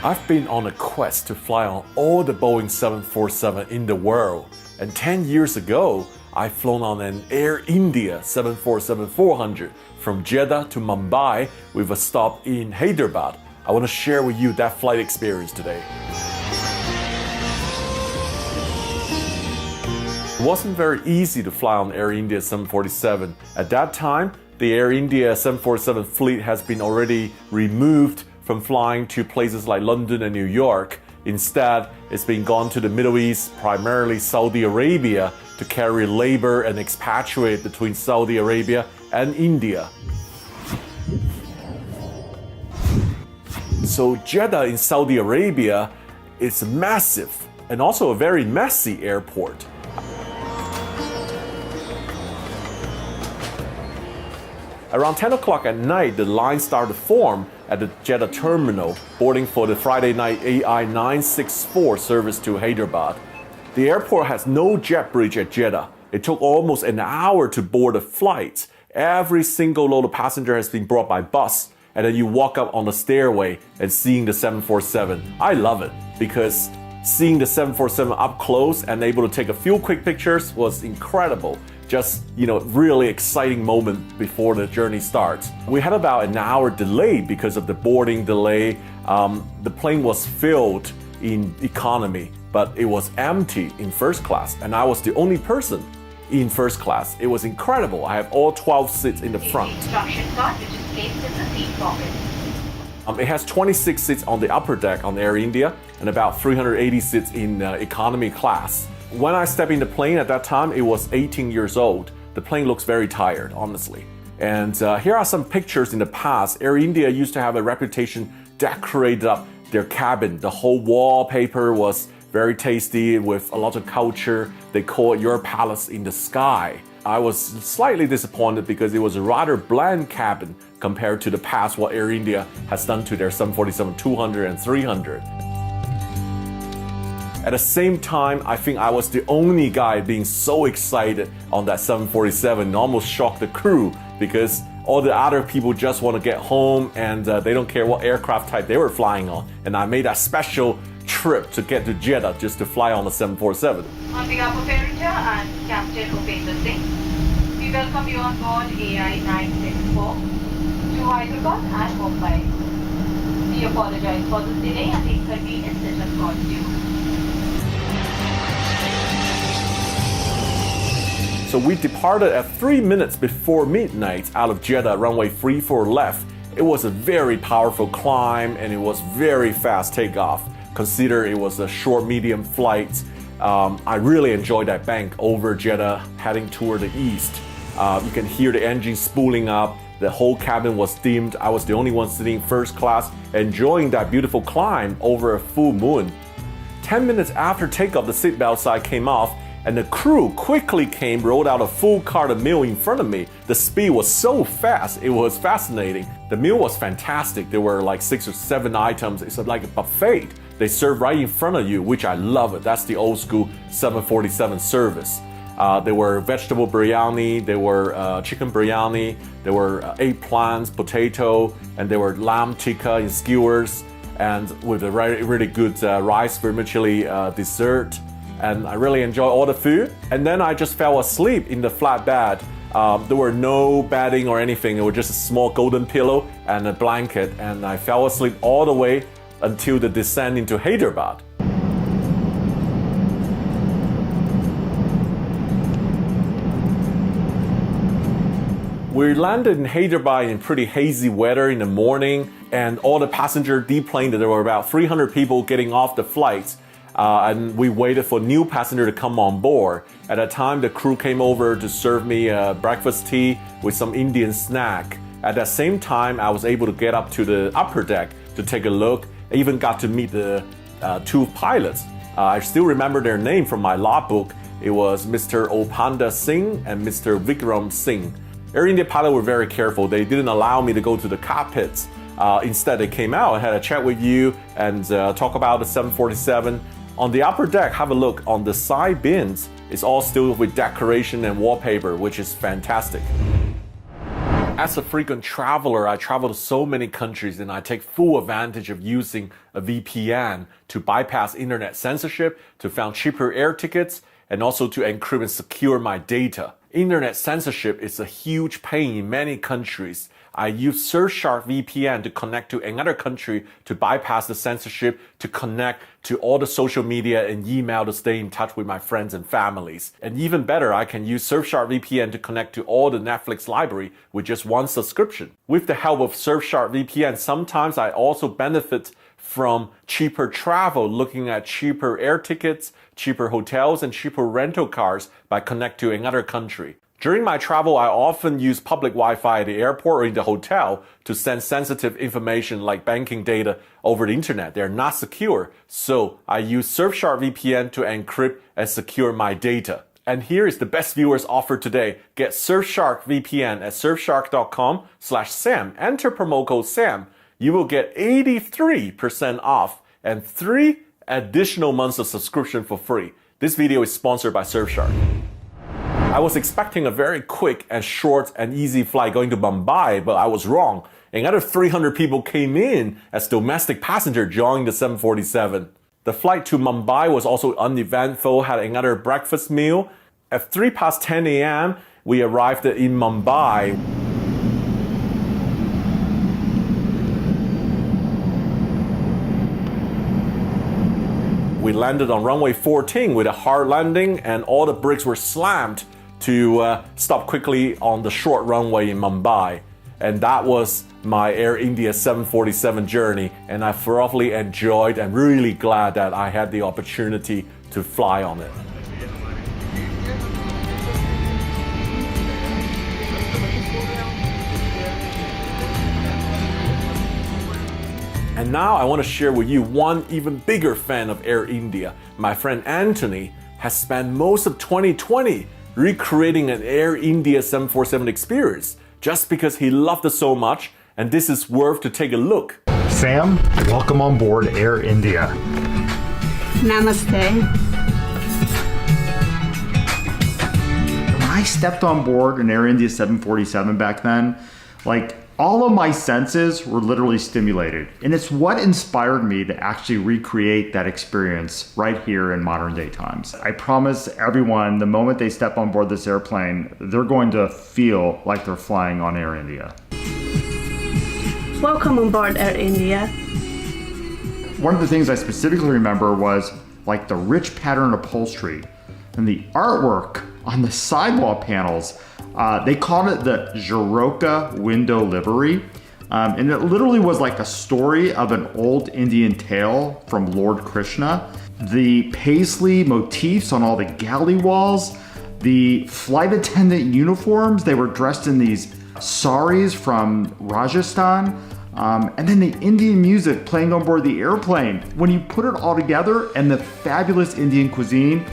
I've been on a quest to fly on all the Boeing 747 in the world, and 10 years ago, I've flown on an Air India 747-400 from Jeddah to Mumbai with a stop in Hyderabad. I want to share with you that flight experience today. It wasn't very easy to fly on Air India 747. At that time, the Air India 747 fleet has been already removed from flying to places like London and New York. Instead, it's been gone to the Middle East, primarily Saudi Arabia, to carry labor and expatriate between Saudi Arabia and India. So Jeddah in Saudi Arabia is massive and also a very messy airport. Around 10 o'clock at night, the line started to form at the Jeddah terminal, boarding for the Friday night AI 964 service to Hyderabad. The airport has no jet bridge at Jeddah. It took almost an hour to board a flight. Every single load of passenger has been brought by bus, and then you walk up on the stairway and seeing the 747. I love it because seeing the 747 up close and able to take a few quick pictures was incredible. Just, really exciting moment before the journey starts. We had about an hour delay because of the boarding delay. The plane was filled in economy, but it was empty in first class, and I was the only person in first class. It was incredible. I have all 12 seats in the front. Instruction card, which is placed in the seat pocket. It has 26 seats on the upper deck on Air India and about 380 seats in economy class. When I stepped in the plane at that time, it was 18 years old. The plane looks very tired, honestly. And here are some pictures in the past. Air India used to have a reputation decorated up their cabin. The whole wallpaper was very tasty with a lot of culture. They call it your palace in the sky. I was slightly disappointed because it was a rather bland cabin compared to the past what Air India has done to their 747-200 and 300. At the same time, I think I was the only guy being so excited on that 747 and almost shocked the crew because all the other people just want to get home and they don't care what aircraft type they were flying on. And I made a special trip to get to Jeddah just to fly on the 747. On behalf of Air India and Captain Wallpaper Singh, we welcome you on board AI 964 to Hyderabad and Mumbai. We apologize for the delay and the inconvenience it has caused you. So we departed at 3 minutes before midnight out of Jeddah, runway 34 left. It was a very powerful climb and it was very fast takeoff. Consider it was a short medium flight. I really enjoyed that bank over Jeddah heading toward the east. You can hear the engine spooling up. The whole cabin was dimmed. I was the only one sitting first class, enjoying that beautiful climb over a full moon. 10 minutes after takeoff, the seatbelt sign came off and the crew quickly came, rolled out a full cart of meal in front of me. The speed was so fast, it was fascinating. The meal was fantastic. There were like 6 or 7 items. It's like a buffet. They serve right in front of you, which I love it. That's the old school 747 service. There were vegetable biryani, there were chicken biryani, there were eggplants, potato, and there were lamb tikka in skewers, and with a really good rice vermicelli dessert. And I really enjoyed all the food. And then I just fell asleep in the flat bed. There were no bedding or anything. It was just a small golden pillow and a blanket. And I fell asleep all the way until the descent into Hyderabad. We landed in Hyderabad in pretty hazy weather in the morning, and all the passengers deplaned. There were about 300 people getting off the flights. And we waited for new passenger to come on board. At that time, the crew came over to serve me breakfast tea with some Indian snack. At that same time, I was able to get up to the upper deck to take a look. I even got to meet the 2 pilots. I still remember their name from my logbook. It was Mr. Opanda Singh and Mr. Vikram Singh. Air India pilots were very careful. They didn't allow me to go to the cockpits. Instead, they came out and had a chat with you and talk about the 747. On the upper deck, have a look on the side bins. It's all still with decoration and wallpaper, which is fantastic. As a frequent traveler, I travel to so many countries and I take full advantage of using a VPN to bypass internet censorship, to find cheaper air tickets, and also to encrypt and secure my data. Internet censorship is a huge pain in many countries. I use Surfshark VPN to connect to another country to bypass the censorship, to connect to all the social media and email to stay in touch with my friends and families. And even better, I can use Surfshark VPN to connect to all the Netflix library with just one subscription. With the help of Surfshark VPN, sometimes I also benefit from cheaper travel, looking at cheaper air tickets, cheaper hotels, and cheaper rental cars by connect to another country. During my travel, I often use public Wi-Fi at the airport or in the hotel to send sensitive information like banking data over the internet. They're not secure, so I use Surfshark VPN to encrypt and secure my data. And here is the best viewers offer today. Get Surfshark VPN at surfshark.com/Sam. Enter promo code SAM. You will get 83% off and 3 additional months of subscription for free. This video is sponsored by Surfshark. I was expecting a very quick and short and easy flight going to Mumbai, but I was wrong. Another 300 people came in as domestic passengers joining the 747. The flight to Mumbai was also uneventful, had another breakfast meal. At 10:03 a.m., we arrived in Mumbai. We landed on runway 14 with a hard landing and all the brakes were slammed to stop quickly on the short runway in Mumbai. And that was my Air India 747 journey, and I thoroughly enjoyed and really glad that I had the opportunity to fly on it. And now I want to share with you one even bigger fan of Air India. My friend Anthony has spent most of 2020 recreating an Air India 747 experience just because he loved it so much, and this is worth to take a look. Sam, welcome on board Air India. Namaste. When I stepped on board an Air India 747 back then, all of my senses were literally stimulated. And it's what inspired me to actually recreate that experience right here in modern day times. I promise everyone, the moment they step on board this airplane, they're going to feel like they're flying on Air India. Welcome on board Air India. One of the things I specifically remember was the rich pattern upholstery and the artwork on the sidewall panels. They called it the Joroka window livery. And it literally was like a story of an old Indian tale from Lord Krishna. The paisley motifs on all the galley walls, the flight attendant uniforms, they were dressed in these saris from Rajasthan. And then the Indian music playing on board the airplane. When you put it all together and the fabulous Indian cuisine,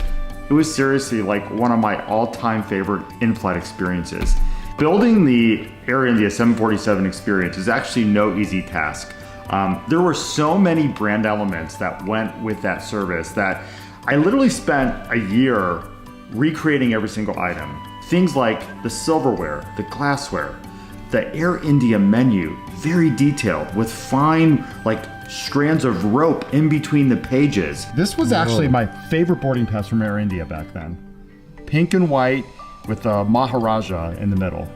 it was seriously one of my all-time favorite in-flight experiences. Building the Air India 747 experience is actually no easy task. There were so many brand elements that went with that service that I literally spent a year recreating every single item. Things like the silverware, the glassware, the Air India menu, very detailed with fine strands of rope in between the pages. This was actually my favorite boarding pass from Air India back then. Pink and white with the Maharaja in the middle.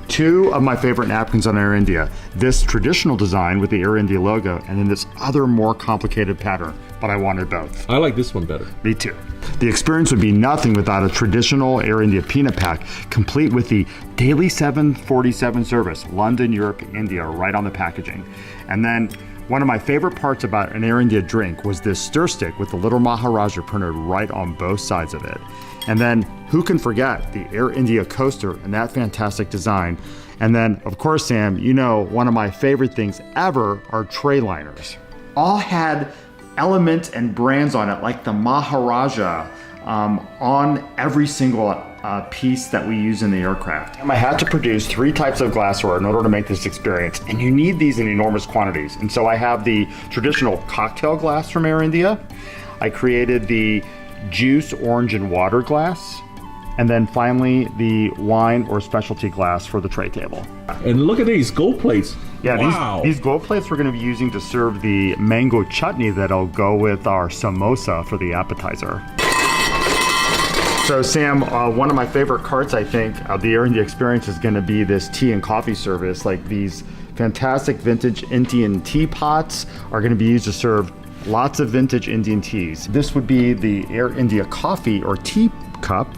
Two of my favorite napkins on Air India. This traditional design with the Air India logo, and then this other more complicated pattern, but I wanted both. I like this one better. Me too. The experience would be nothing without a traditional Air India peanut pack, complete with the daily 747 service, London, Europe, India, right on the packaging. And then one of my favorite parts about an Air India drink was this stir stick with the little Maharaja printed right on both sides of it. And then who can forget the Air India coaster and that fantastic design. And then, of course, Sam, one of my favorite things ever are tray liners. All had elements and brands on it, like the Maharaja on every single piece that we use in the aircraft. I had to produce 3 types of glassware in order to make this experience, and you need these in enormous quantities. And so I have the traditional cocktail glass from Air India. I created the juice, orange, and water glass. And then finally, the wine or specialty glass for the tray table. And look at these gold plates. Yeah, wow. these gold plates we're going to be using to serve the mango chutney that'll go with our samosa for the appetizer. So Sam, one of my favorite parts, I think, of the Air India experience is going to be this tea and coffee service. Like these fantastic vintage Indian teapots are going to be used to serve lots of vintage Indian teas. This would be the Air India coffee or tea cup,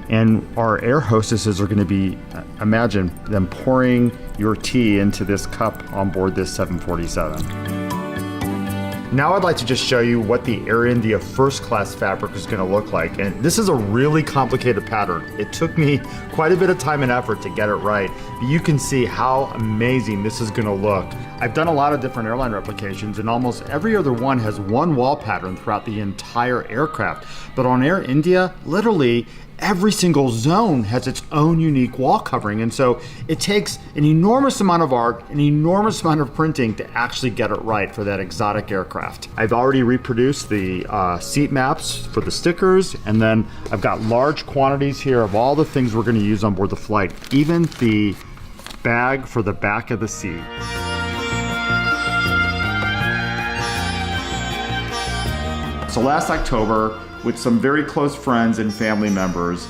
and our air hostesses are going to be, imagine them pouring your tea into this cup on board this 747. Now I'd like to just show you what the Air India first class fabric is going to look like. And this is a really complicated pattern. It took me quite a bit of time and effort to get it right. But you can see how amazing this is going to look. I've done a lot of different airline replications, and almost every other one has one wall pattern throughout the entire aircraft. But on Air India, literally every single zone has its own unique wall covering, and so it takes an enormous amount of art, an enormous amount of printing to actually get it right for that exotic aircraft. I've already reproduced the seat maps for the stickers, and then I've got large quantities here of all the things we're going to use on board the flight, even the bag for the back of the seat. So last October, with some very close friends and family members,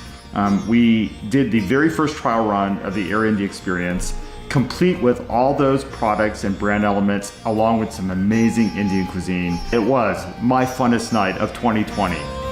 we did the very first trial run of the Air India experience, complete with all those products and brand elements, along with some amazing Indian cuisine. It was my funnest night of 2020.